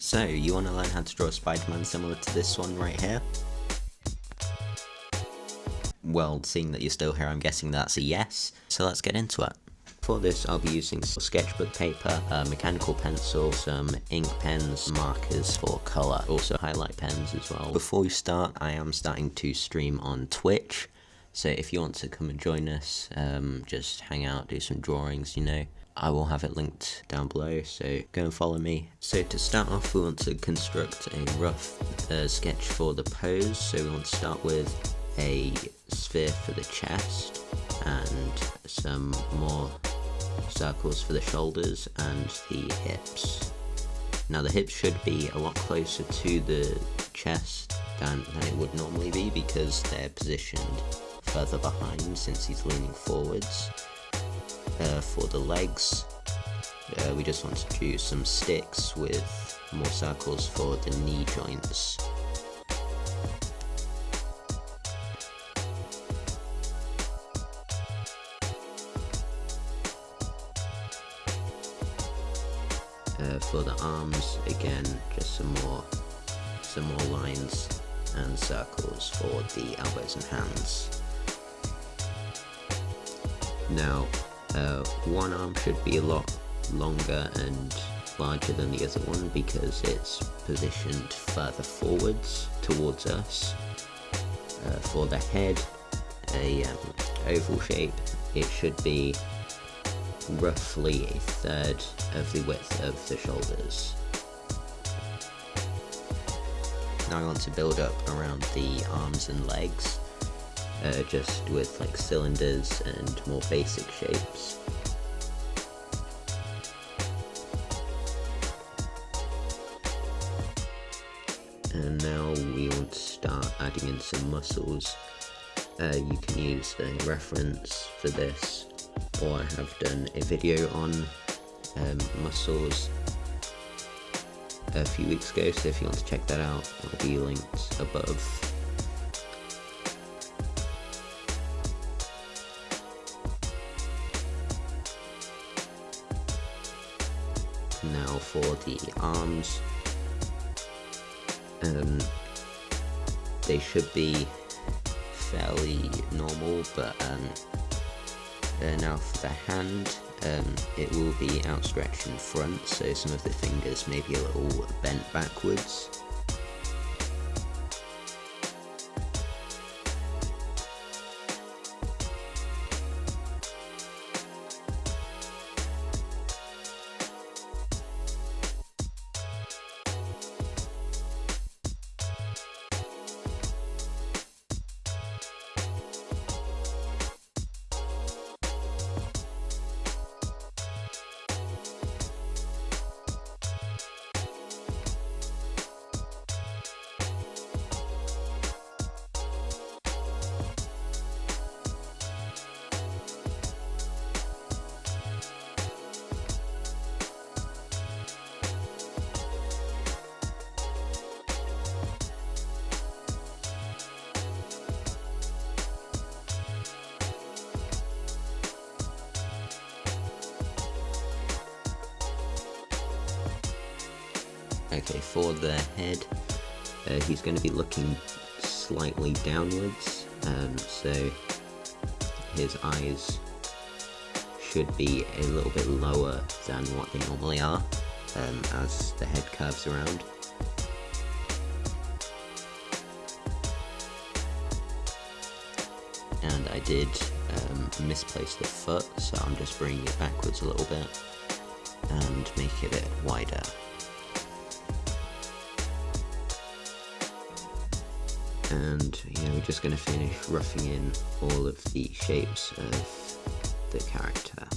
So, you want to learn how to draw a Spider-Man similar to this one right here? Well, seeing that you're still here, I'm guessing that's a yes, so let's get into it. For this, I'll be using sketchbook paper, a mechanical pencil, some ink pens, markers for colour, also highlight pens as well. Before we start, I am starting to stream on Twitch, so if you want to come and join us, just hang out, do some drawings, you know. I will have it linked down below, so go and follow me. So to start off, we want to construct a rough sketch for the pose. So we want to start with a sphere for the chest and some more circles for the shoulders and the hips. Now the hips should be a lot closer to the chest than it would normally be because they're positioned further behind since he's leaning forwards. For the legs, we just want to do some sticks with more circles for the knee joints. For the arms, again, just some more lines and circles for the elbows and hands. Now, one arm should be a lot longer and larger than the other one because it's positioned further forwards towards us. For the head, a oval shape, it should be roughly a third of the width of the shoulders. Now I want to build up around the arms and legs. Just with like cylinders and more basic shapes. And now we want to start adding in some muscles. You can use a reference for this, or I have done a video on muscles a few weeks ago, so if you want to check that out, it'll be linked above. Now for the arms, they should be fairly normal, but now for the hand, it will be outstretched in front, so some of the fingers may be a little bent backwards. Okay, for the head, he's going to be looking slightly downwards, so his eyes should be a little bit lower than what they normally are, as the head curves around. And I did misplace the foot, so I'm just bringing it backwards a little bit and make it a bit wider. And yeah, we're just going to finish roughing in all of the shapes of the character.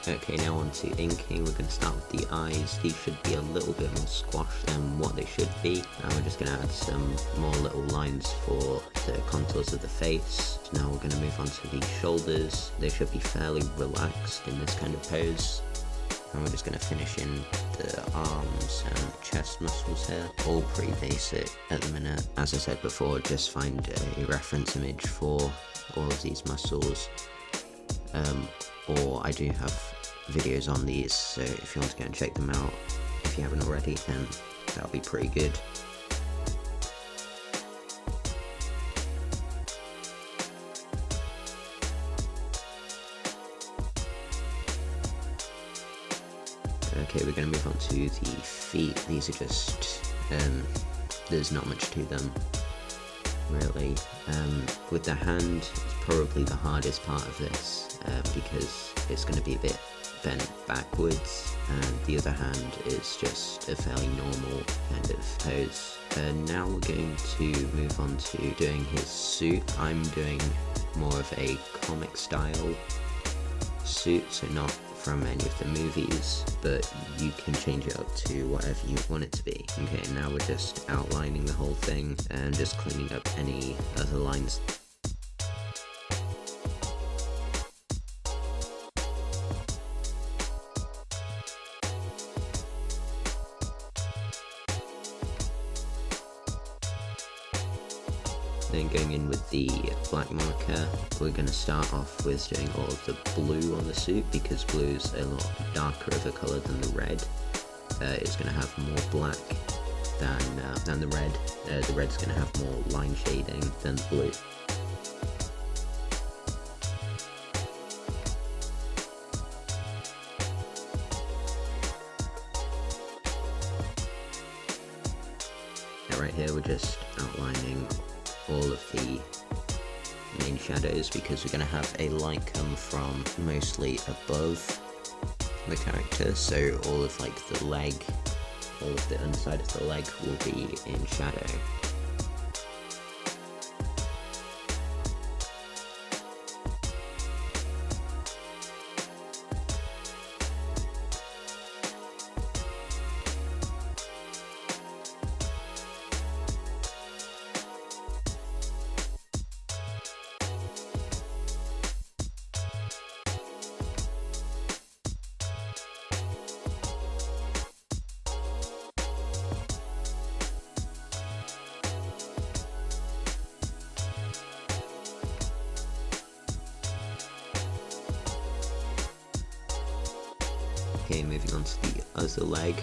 Okay, now on to inking. We're going to start with the eyes. These should be a little bit more squashed than what they should be. And we're just going to add some more little lines for the contours of the face. So now we're going to move on to the shoulders. They should be fairly relaxed in this kind of pose. And we're just going to finish in the arms and chest muscles here. All pretty basic at the minute. As I said before, just find a reference image for all of these muscles. Or I do have videos on these, so if you want to go and check them out, if you haven't already, then that'll be pretty good. Okay, we're going to move on to the feet. These are just, there's not much to them, really. With the hand, it's probably the hardest part of this, because it's going to be a bit bent backwards, and the other hand is just a fairly normal kind of pose. Now we're going to move on to doing his suit. I'm doing more of a comic style suit, so not from any of the movies, but you can change it up to whatever you want it to be. Okay, now we're just outlining the whole thing and just cleaning up any other lines. Then going in with the black marker, we're going to start off with doing all of the blue on the suit, because blue is a lot darker of a colour than the red. It's going to have more black than the red. The red's going to have more line shading than the blue. Now right here we're just outlining all of the main shadows, because we're going to have a light come from mostly above the character, so all of like the leg, all of the underside of the leg will be in shadow. Okay, moving on to the other leg.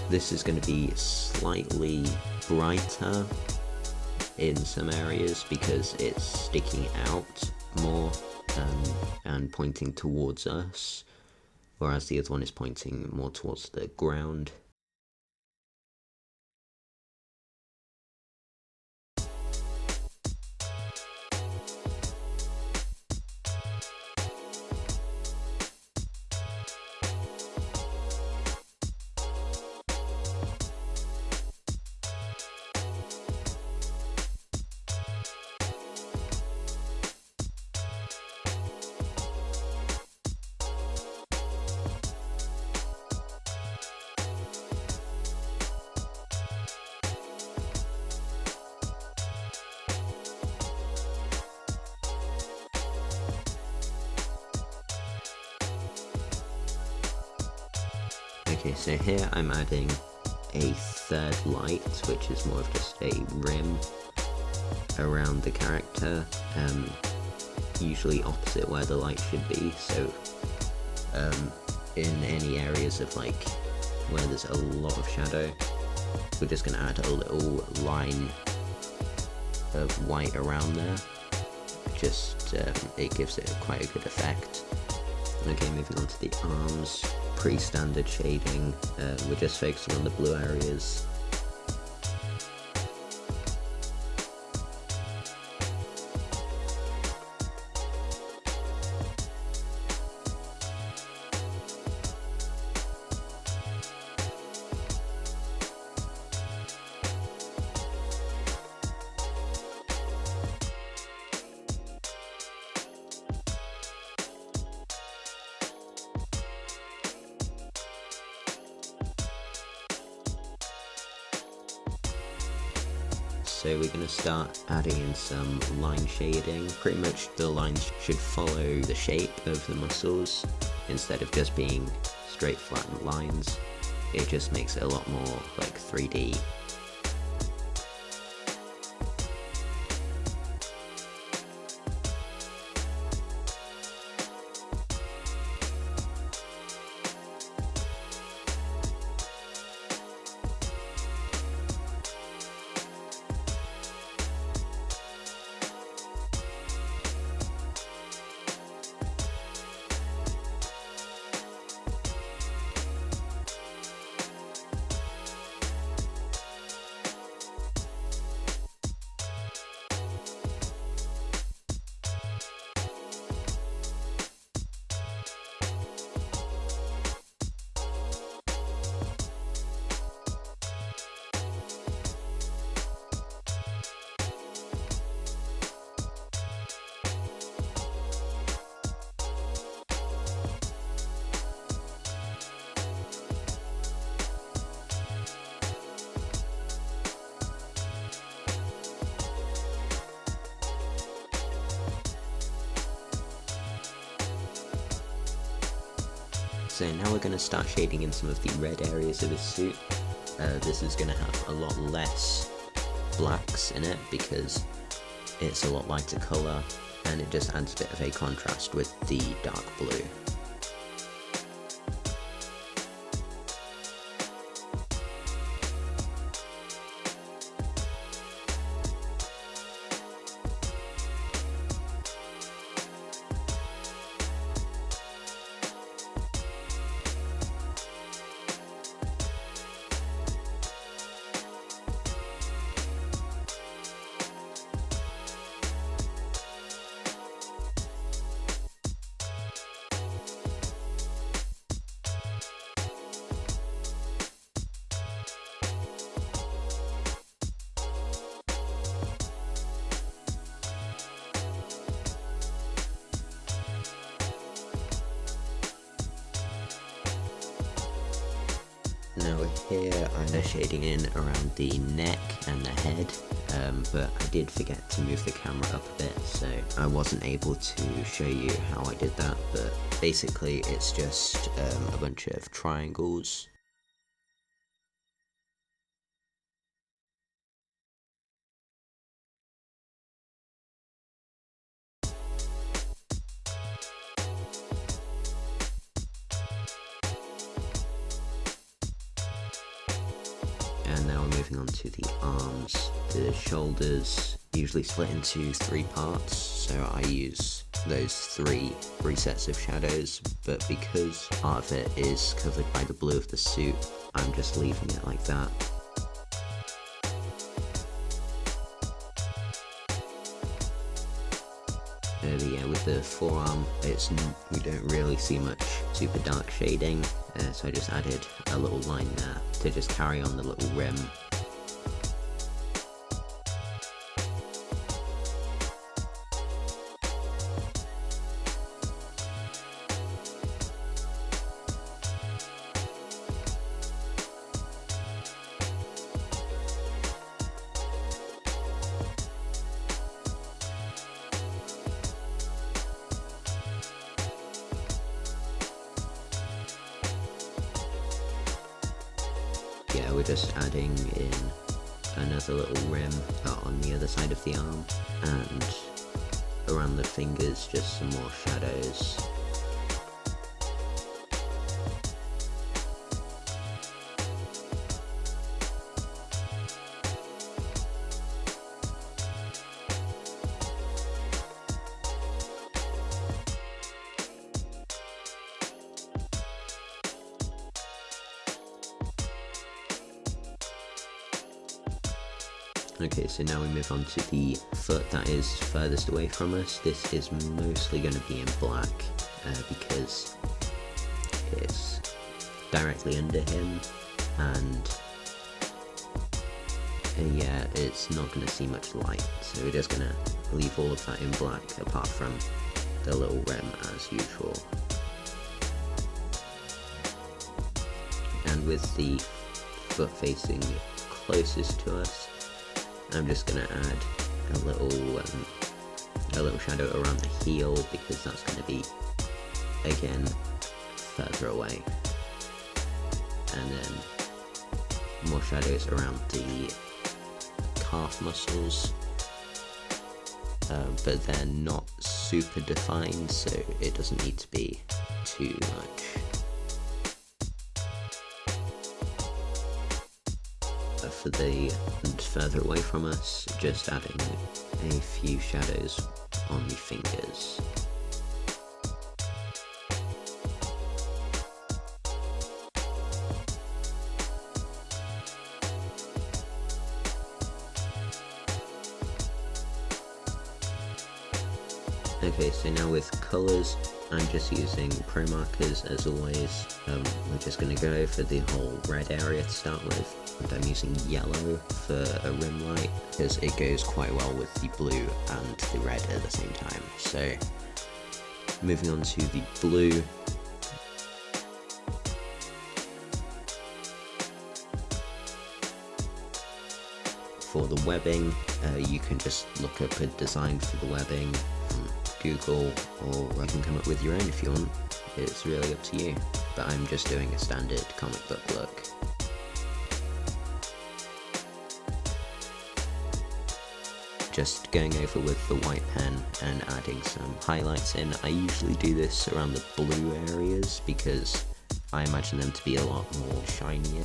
This is going to be slightly brighter in some areas because it's sticking out more and pointing towards us, whereas the other one is pointing more towards the ground. Okay, so here I'm adding a third light, which is more of just a rim around the character, usually opposite where the light should be, so in any areas of like where there's a lot of shadow, we're just going to add a little line of white around there. Just it gives it quite a good effect. Okay, moving on to the arms. Pretty standard shading, we're just focusing on the blue areas. So we're going to start adding in some line shading. Pretty much the lines should follow the shape of the muscles instead of just being straight flattened lines. It just makes it a lot more like 3D. So now we're going to start shading in some of the red areas of his suit. This is going to have a lot less blacks in it because it's a lot lighter colour, and it just adds a bit of a contrast with the dark blue. Now here I'm shading in around the neck and the head, but I did forget to move the camera up a bit, so I wasn't able to show you how I did that, but basically it's just a bunch of triangles. And now we're moving on to the arms. The shoulders usually split into 3 parts, so I use those 3 sets of shadows, but because part of it is covered by the blue of the suit, I'm just leaving it like that. But yeah, with the forearm, we don't really see much super dark shading, so I just added a little line there to just carry on the little rim. Yeah, we're just adding in another little rim on the other side of the arm, and around the fingers just some more shadows. Okay, so now we move on to the foot that is furthest away from us. This is mostly going to be in black because it's directly under him, and yeah, it's not going to see much light, so we're just going to leave all of that in black apart from the little rim as usual. And with the foot facing closest to us, I'm just gonna add a little shadow around the heel, because that's gonna be, again, further away. And then more shadows around the calf muscles, but they're not super defined, so it doesn't need to be too much. For the further away from us, just adding a few shadows on the fingers. Okay, so now with colours, I'm just using pro markers as always. We're just going to go for the whole red area to start with, and I'm using yellow for a rim light because it goes quite well with the blue and the red at the same time. So moving on to the blue. For the webbing, you can just look up a design for the webbing from Google, or you can come up with your own if you want. It's really up to you, but I'm just doing a standard comic book look. Just going over with the white pen and adding some highlights in. I usually do this around the blue areas because I imagine them to be a lot more shinier.